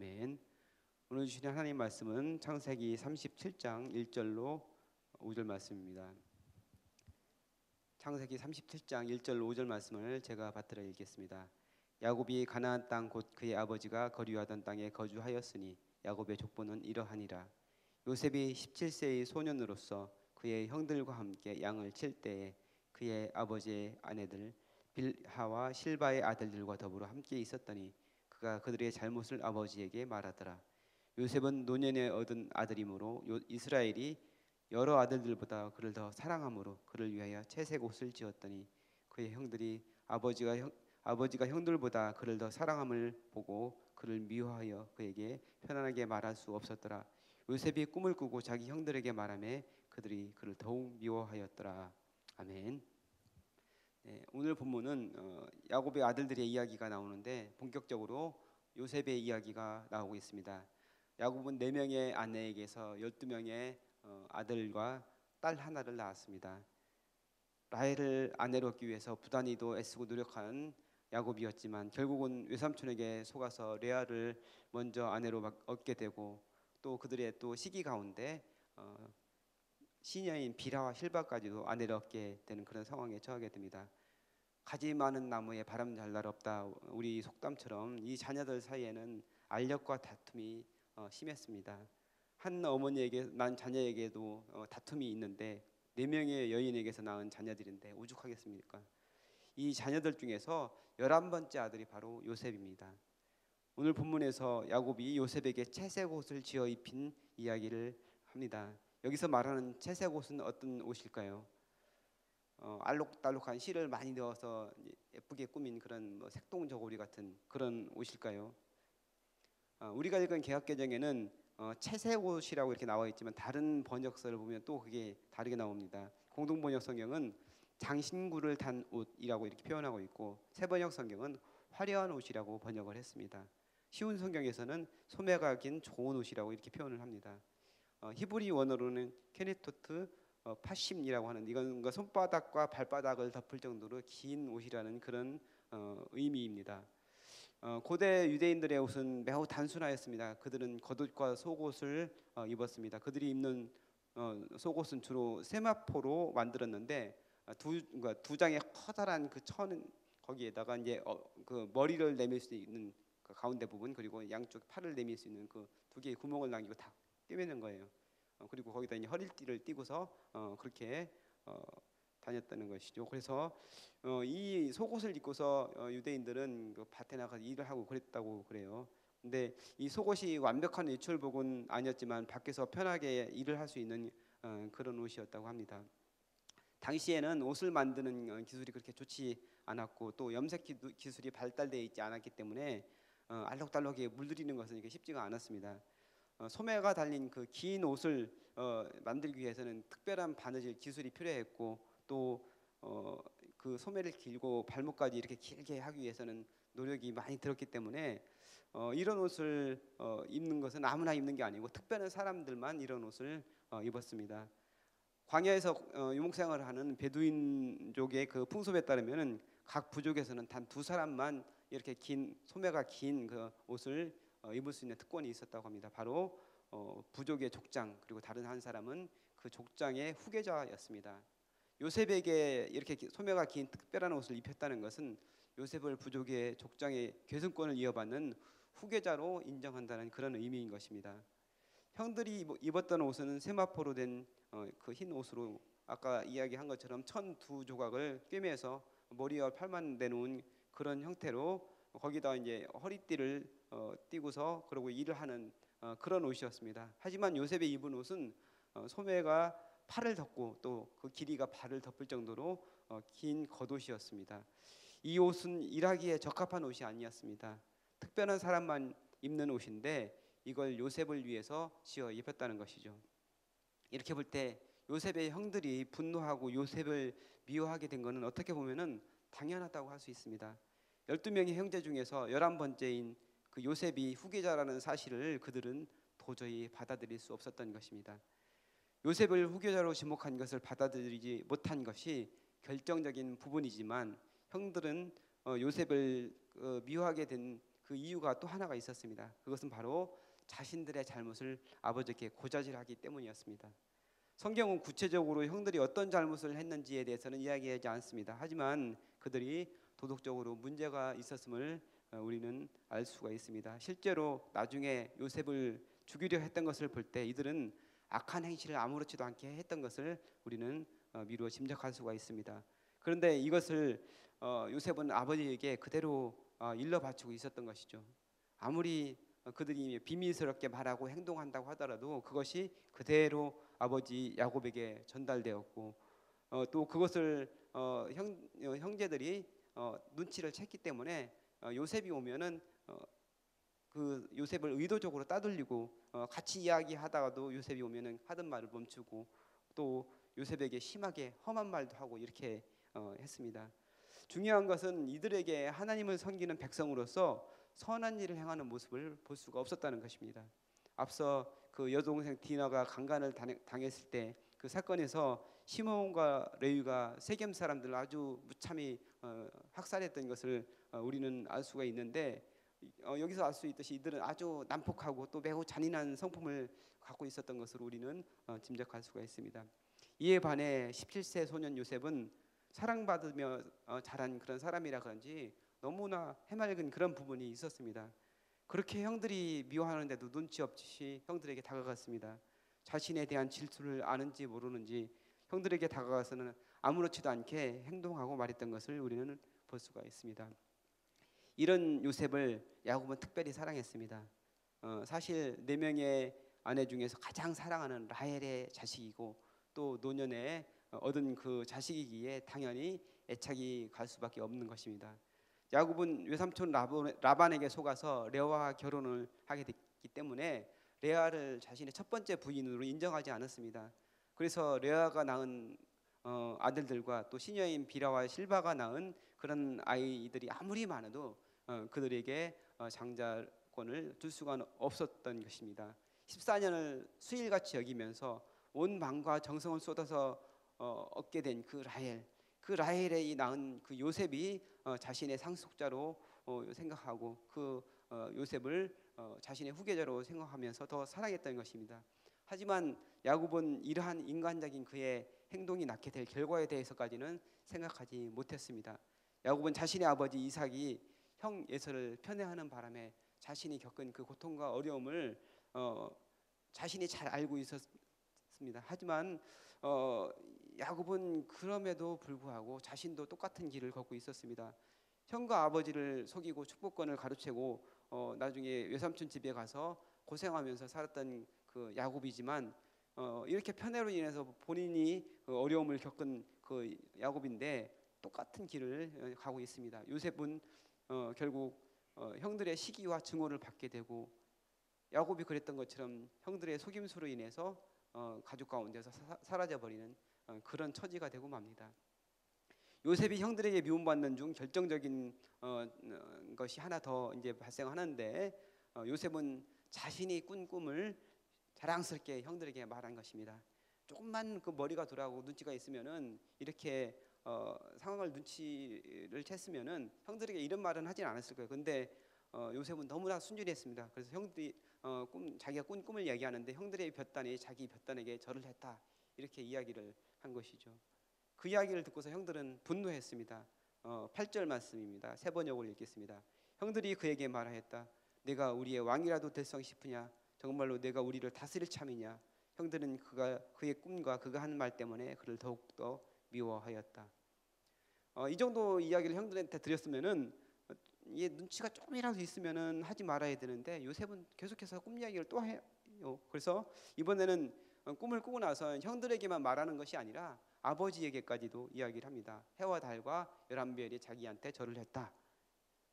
아멘. 오늘 주신 하나님 말씀은 창세기 37장 1절로 5절 말씀입니다. 창세기 37장 1절로 5절 말씀을 제가 받들어 읽겠습니다. 야곱이 가나안 땅 곧 그의 아버지가 거류하던 땅에 거주하였으니 야곱의 족보는 이러하니라. 요셉이 17세의 소년으로서 그의 형들과 함께 양을 칠 때에 그의 아버지의 아내들 빌하와 실바의 아들들과 더불어 함께 있었더니 그가 그들의 잘못을 아버지에게 말하더라. 요셉은 노년에 얻은 아들이므로 이스라엘이 여러 아들들보다 그를 더 사랑함으로 그를 위하여 채색 옷을 지었더니 그의 형들이 아버지가 형들보다 그를 더 사랑함을 보고 그를 미워하여 그에게 편안하게 말할 수 없었더라. 요셉이 꿈을 꾸고 자기 형들에게 말하매 그들이 그를 더욱 미워하였더라. 아멘. 네, 오늘 본문은 야곱의 아들들의 이야기가 나오는데 본격적으로 요셉의 이야기가 나오고 있습니다. 야곱은 4명의 아내에게서 12명의 아들과 딸 하나를 낳았습니다. 라헬을 아내로 얻기 위해서 부단히도 애쓰고 노력한 야곱이었지만 결국은 외삼촌에게 속아서 레아를 먼저 아내로 얻게 되고 또 그들의 또 시기 가운데 시녀인 비라와 실바까지도 아내를 얻게 되는 그런 상황에 처하게 됩니다. 가지 많은 나무에 바람 잘 날 없다. 우리 속담처럼 이 자녀들 사이에는 알력과 다툼이 심했습니다. 한 어머니에게 난 자녀에게도 다툼이 있는데 4명의 여인에게서 낳은 자녀들인데 오죽하겠습니까? 이 자녀들 중에서 11번째 아들이 바로 요셉입니다. 오늘 본문에서 야곱이 요셉에게 채색 옷을 지어 입힌 이야기를 합니다. 여기서 말하는 채색 옷은 어떤 옷일까요? 알록달록한 실을 많이 넣어서 예쁘게 꾸민 그런 색동 저고리 같은 그런 옷일까요? 우리가 읽은 개역개정에는 채색 옷이라고 이렇게 나와 있지만 다른 번역서를 보면 또 그게 다르게 나옵니다. 공동번역 성경은 장신구를 단 옷이라고 이렇게 표현하고 있고 새번역 성경은 화려한 옷이라고 번역을 했습니다. 쉬운 성경에서는 소매가 긴 좋은 옷이라고 이렇게 표현을 합니다. 히브리 원어로는 케네토트 파심이라고 하는 이건 손바닥과 발바닥을 덮을 정도로 긴 옷이라는 그런 의미입니다. 고대 유대인들의 옷은 매우 단순하였습니다. 그들은 겉옷과 속옷을 입었습니다. 그들이 입는 속옷은 주로 세마포로 만들었는데 두 장의 커다란 그 천 거기에다가 이제 그 머리를 내밀 수 있는 그 가운데 부분 그리고 양쪽 팔을 내밀 수 있는 그 2개의 구멍을 남기고 다 꿰매는 거예요. 그리고 거기다 이제 허리띠를 띠고서 그렇게 다녔다는 것이죠. 그래서 이 속옷을 입고서 유대인들은 그 밭에 나가서 일을 하고 그랬다고 그래요. 근데 이 속옷이 완벽한 외출복은 아니었지만 밖에서 편하게 일을 할 수 있는 그런 옷이었다고 합니다. 당시에는 옷을 만드는 기술이 그렇게 좋지 않았고 또 염색 기술이 발달되어 있지 않았기 때문에 알록달록하게 물들이는 것은 이게 쉽지가 않았습니다. 소매가 달린 그 긴 옷을 만들기 위해서는 특별한 바느질 기술이 필요했고 또 그 소매를 길고 발목까지 이렇게 길게 하기 위해서는 노력이 많이 들었기 때문에 이런 옷을 입는 것은 아무나 입는 게 아니고 특별한 사람들만 이런 옷을 입었습니다. 광야에서 유목생활을 하는 베두인족의 그 풍습에 따르면은 각 부족에서는 단 2사람만 이렇게 긴 소매가 긴 그 옷을 입을 수 있는 특권이 있었다고 합니다. 바로 부족의 족장 그리고 다른 한 사람은 그 족장의 후계자였습니다. 요셉에게 이렇게 소매가 긴 특별한 옷을 입혔다는 것은 요셉을 부족의 족장의 계승권을 이어받는 후계자로 인정한다는 그런 의미인 것입니다. 형들이 입었던 옷은 세마포로 된 그 흰 옷으로 아까 이야기한 것처럼 천 2조각을 꿰매서 머리와 팔만 내놓은 그런 형태로 거기다 이제 허리띠를 띠고서 그러고 일을 하는 그런 옷이었습니다. 하지만 요셉이 입은 옷은 소매가 팔을 덮고 또 그 길이가 발을 덮을 정도로 긴 겉옷이었습니다. 이 옷은 일하기에 적합한 옷이 아니었습니다. 특별한 사람만 입는 옷인데 이걸 요셉을 위해서 지어 입혔다는 것이죠. 이렇게 볼 때 요셉의 형들이 분노하고 요셉을 미워하게 된 것은 어떻게 보면은 당연하다고 할 수 있습니다. 12명의 형제 중에서 11번째인 그 요셉이 후계자라는 사실을 그들은 도저히 받아들일 수 없었던 것입니다. 요셉을 후계자로 지목한 것을 받아들이지 못한 것이 결정적인 부분이지만 형들은 요셉을 미워하게 된 그 이유가 또 하나가 있었습니다. 그것은 바로 자신들의 잘못을 아버지께 고자질하기 때문이었습니다. 성경은 구체적으로 형들이 어떤 잘못을 했는지에 대해서는 이야기하지 않습니다. 하지만 그들이 도덕적으로 문제가 있었음을 우리는 알 수가 있습니다. 실제로 나중에 요셉을 죽이려 했던 것을 볼 때 이들은 악한 행실을 아무렇지도 않게 했던 것을 우리는 미루어 짐작할 수가 있습니다. 그런데 이것을 요셉은 아버지에게 그대로 일러 바치고 있었던 것이죠. 아무리 그들이 비밀스럽게 말하고 행동한다고 하더라도 그것이 그대로 아버지 야곱에게 전달되었고 또 그것을 형제들이 눈치를 챘기 때문에 요셉이 오면은 그 요셉을 의도적으로 따돌리고 같이 이야기하다가도 요셉이 오면은 하던 말을 멈추고 또 요셉에게 심하게 험한 말도 하고 이렇게 했습니다. 중요한 것은 이들에게 하나님을 섬기는 백성으로서 선한 일을 행하는 모습을 볼 수가 없었다는 것입니다. 앞서 그 여동생 디나가 강간을 당했을 때 그 사건에서 시몬과 레위가 세겜 사람들을 아주 무참히 학살했던 것을 우리는 알 수가 있는데 여기서 알 수 있듯이 이들은 아주 난폭하고 또 매우 잔인한 성품을 갖고 있었던 것으로 우리는 짐작할 수가 있습니다. 이에 반해 17세 소년 요셉은 사랑받으며 자란 그런 사람이라 그런지 너무나 해맑은 그런 부분이 있었습니다. 그렇게 형들이 미워하는데도 눈치 없이 형들에게 다가갔습니다. 자신에 대한 질투를 아는지 모르는지 형들에게 다가가서는 아무렇지도 않게 행동하고 말했던 것을 우리는 볼 수가 있습니다. 이런 요셉을 야곱은 특별히 사랑했습니다. 사실 4명의 아내 중에서 가장 사랑하는 라헬의 자식이고 또 노년에 얻은 그 자식이기에 당연히 애착이 갈 수밖에 없는 것입니다. 야곱은 외삼촌 라반에게 속아서 레아와 결혼을 하게 됐기 때문에 레아를 자신의 첫 번째 부인으로 인정하지 않았습니다. 그래서 레아가 낳은 아들들과 또 시녀인 비라와 실바가 낳은 그런 아이들이 아무리 많아도 그들에게 장자권을 줄 수가 없었던 것입니다. 14년을 수일같이 여기면서 온 마음과 정성을 쏟아서 얻게 된 그 라헬의 낳은 그 요셉이 자신의 상속자로 생각하고 그 요셉을 자신의 후계자로 생각하면서 더 사랑했던 것입니다. 하지만 야곱은 이러한 인간적인 그의 행동이 낳게 될 결과에 대해서까지는 생각하지 못했습니다. 야곱은 자신의 아버지 이삭이 형 에서를 편애하는 바람에 자신이 겪은 그 고통과 어려움을 자신이 잘 알고 있었습니다. 하지만 야곱은 그럼에도 불구하고 자신도 똑같은 길을 걷고 있었습니다. 형과 아버지를 속이고 축복권을 가로채고 나중에 외삼촌 집에 가서 고생하면서 살았던 그 야곱이지만 이렇게 편애로 인해서 본인이 어려움을 겪은 그 야곱인데 똑같은 길을 가고 있습니다. 요셉은 결국 형들의 시기와 증오를 받게 되고 야곱이 그랬던 것처럼 형들의 속임수로 인해서 가족 가운데서 사라져버리는 그런 처지가 되고 맙니다. 요셉이 형들에게 미움받는 중 결정적인 것이 하나 더 이제 발생하는데 요셉은 자신이 꾼 꿈을 자랑스럽게 형들에게 말한 것입니다. 조금만 그 머리가 돌아가고 눈치가 있으면은 이렇게 상황을 눈치를 챘으면은 형들에게 이런 말은 하진 않았을 거예요. 근데 요셉은 너무나 순진했습니다. 그래서 형들이 자기가 꾼 꿈을 얘기하는데 형들의 볕단이 자기 볕단에게 절을 했다 이렇게 이야기를 한 것이죠. 그 이야기를 듣고서 형들은 분노했습니다. 8절 말씀입니다. 세 번역을 읽겠습니다. 형들이 그에게 말하였다. 내가 우리의 왕이라도 될성 싶으냐? 정말로 내가 우리를 다스릴 참이냐? 형들은 그의 꿈과 그가 한 말 때문에 그를 더욱더 미워하였다. 이 정도 이야기를 형들한테 드렸으면은 얘 눈치가 조금이라도 있으면은 하지 말아야 되는데 요셉은 계속해서 꿈 이야기를 또 해요. 그래서 이번에는 꿈을 꾸고 나서 형들에게만 말하는 것이 아니라 아버지에게까지도 이야기를 합니다. 해와 달과 11별이 자기한테 절을 했다.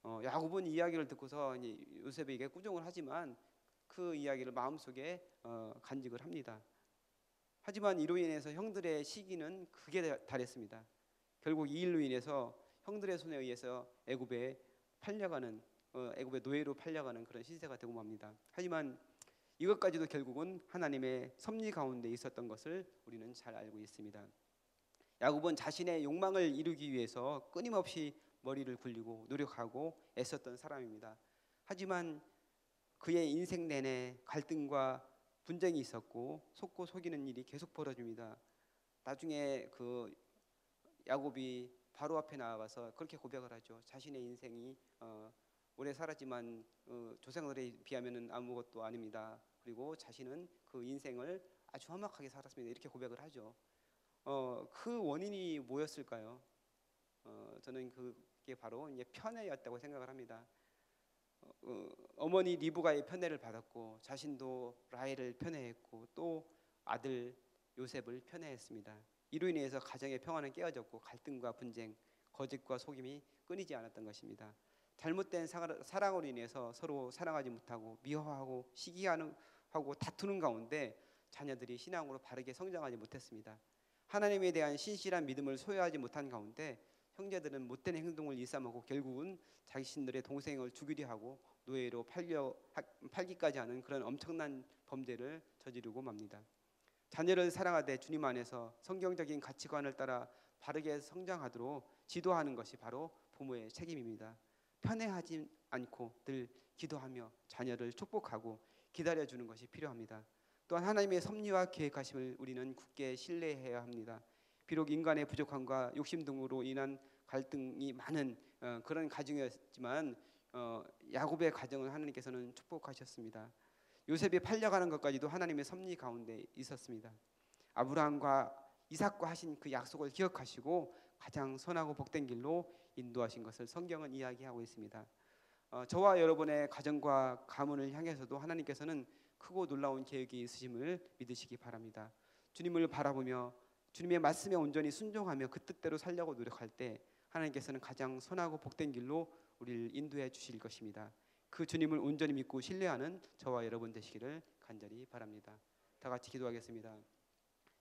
야곱은 이 이야기를 듣고서 요셉에게 꾸중을 하지만 그 이야기를 마음속에 간직을 합니다. 하지만 이로 인해서 형들의 시기는 극에 달했습니다. 결국 이 일로 인해서 형들의 손에 의해서 애굽의 노예로 팔려가는 그런 시세가 되고 맙니다. 하지만 이것까지도 결국은 하나님의 섭리 가운데 있었던 것을 우리는 잘 알고 있습니다. 야곱은 자신의 욕망을 이루기 위해서 끊임없이 머리를 굴리고 노력하고 애썼던 사람입니다. 하지만 그의 인생 내내 갈등과 분쟁이 있었고 속고 속이는 일이 계속 벌어집니다. 나중에 그 야곱이 바로 앞에 나아가서 그렇게 고백을 하죠. 자신의 인생이 오래 살았지만 조상들에 비하면은 아무것도 아닙니다. 그리고 자신은 그 인생을 아주 험악하게 살았습니다. 이렇게 고백을 하죠. 그 원인이 뭐였을까요? 저는 그게 바로 이제 편애였다고 생각을 합니다. 어머니 리브가의 편애를 받았고 자신도 라헬을 편애했고 또 아들 요셉을 편애했습니다. 이로 인해서 가정의 평화는 깨어졌고 갈등과 분쟁, 거짓과 속임이 끊이지 않았던 것입니다. 잘못된 사랑으로 인해서 서로 사랑하지 못하고 미워하고 시기하고 다투는 가운데 자녀들이 신앙으로 바르게 성장하지 못했습니다. 하나님에 대한 신실한 믿음을 소유하지 못한 가운데 형제들은 못된 행동을 일삼았고 결국은 자신들의 동생을 죽이려 하고 노예로 팔기까지 하는 그런 엄청난 범죄를 저지르고 맙니다. 자녀를 사랑하되 주님 안에서 성경적인 가치관을 따라 바르게 성장하도록 지도하는 것이 바로 부모의 책임입니다. 편애하지 않고 늘 기도하며 자녀를 축복하고 기다려주는 것이 필요합니다. 또한 하나님의 섭리와 계획하심을 우리는 굳게 신뢰해야 합니다. 비록 인간의 부족함과 욕심 등으로 인한 갈등이 많은 그런 가정이었지만 야곱의 가정을 하나님께서는 축복하셨습니다. 요셉이 팔려가는 것까지도 하나님의 섭리 가운데 있었습니다. 아브라함과 이삭과 하신 그 약속을 기억하시고 가장 선하고 복된 길로 인도하신 것을 성경은 이야기하고 있습니다. 저와 여러분의 가정과 가문을 향해서도 하나님께서는 크고 놀라운 계획이 있으심을 믿으시기 바랍니다. 주님을 바라보며 주님의 말씀에 온전히 순종하며 그 뜻대로 살려고 노력할 때 하나님께서는 가장 선하고 복된 길로 우리를 인도해 주실 것입니다. 그 주님을 온전히 믿고 신뢰하는 저와 여러분 되시기를 간절히 바랍니다. 다 같이 기도하겠습니다.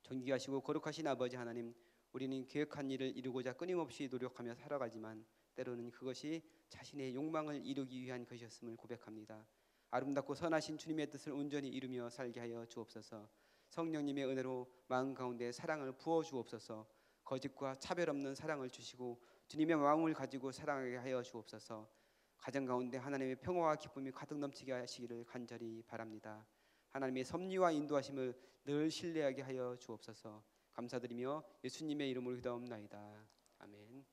존귀하시고 거룩하신 아버지 하나님, 우리는 계획한 일을 이루고자 끊임없이 노력하며 살아가지만 때로는 그것이 자신의 욕망을 이루기 위한 것이었음을 고백합니다. 아름답고 선하신 주님의 뜻을 온전히 이루며 살게 하여 주옵소서. 성령님의 은혜로 마음 가운데 사랑을 부어 주옵소서. 거짓과 차별 없는 사랑을 주시고 주님의 마음을 가지고 사랑하게 하여 주옵소서. 가정 가운데 하나님의 평화와 기쁨이 가득 넘치게 하시기를 간절히 바랍니다. 하나님의 섭리와 인도하심을 늘 신뢰하게 하여 주옵소서. 감사드리며 예수님의 이름으로 기도하옵나이다. 아멘.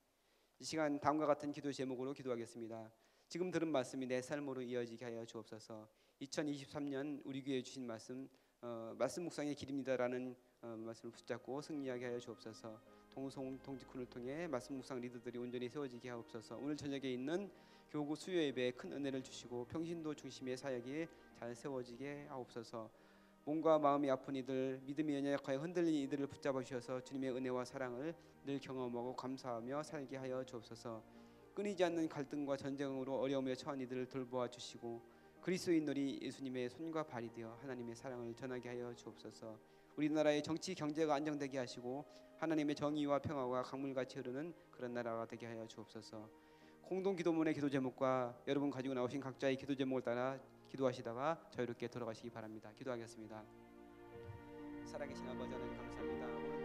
이 시간 다음과 같은 기도 제목으로 기도하겠습니다. 지금 들은 말씀이 내 삶으로 이어지게 하여 주옵소서. 2023년 우리 교회에 주신 말씀 묵상의 길입니다라는 말씀을 붙잡고 승리하게 하여 주옵소서. 동직훈을 통해 말씀 묵상 리더들이 온전히 세워지게 하옵소서. 오늘 저녁에 있는 교구 수요 예배에 큰 은혜를 주시고 평신도 중심의 사역이 잘 세워지게 하옵소서. 몸과 마음이 아픈 이들, 믿음이 연약하여 흔들린 이들을 붙잡아 주셔서 주님의 은혜와 사랑을 늘 경험하고 감사하며 살게 하여 주옵소서. 끊이지 않는 갈등과 전쟁으로 어려움에 처한 이들을 돌보아 주시고 그리스도인들이 예수님의 손과 발이 되어 하나님의 사랑을 전하게 하여 주옵소서. 우리나라의 정치 경제가 안정되게 하시고 하나님의 정의와 평화가 강물같이 흐르는 그런 나라가 되게 하여 주옵소서. 공동 기도문의 기도 제목과 여러분 가지고 나오신 각자의 기도 제목을 따라 기도하시다가 자유롭게 돌아가시기 바랍니다. 기도하겠습니다. 살아계신 아버지 하나님 감사합니다.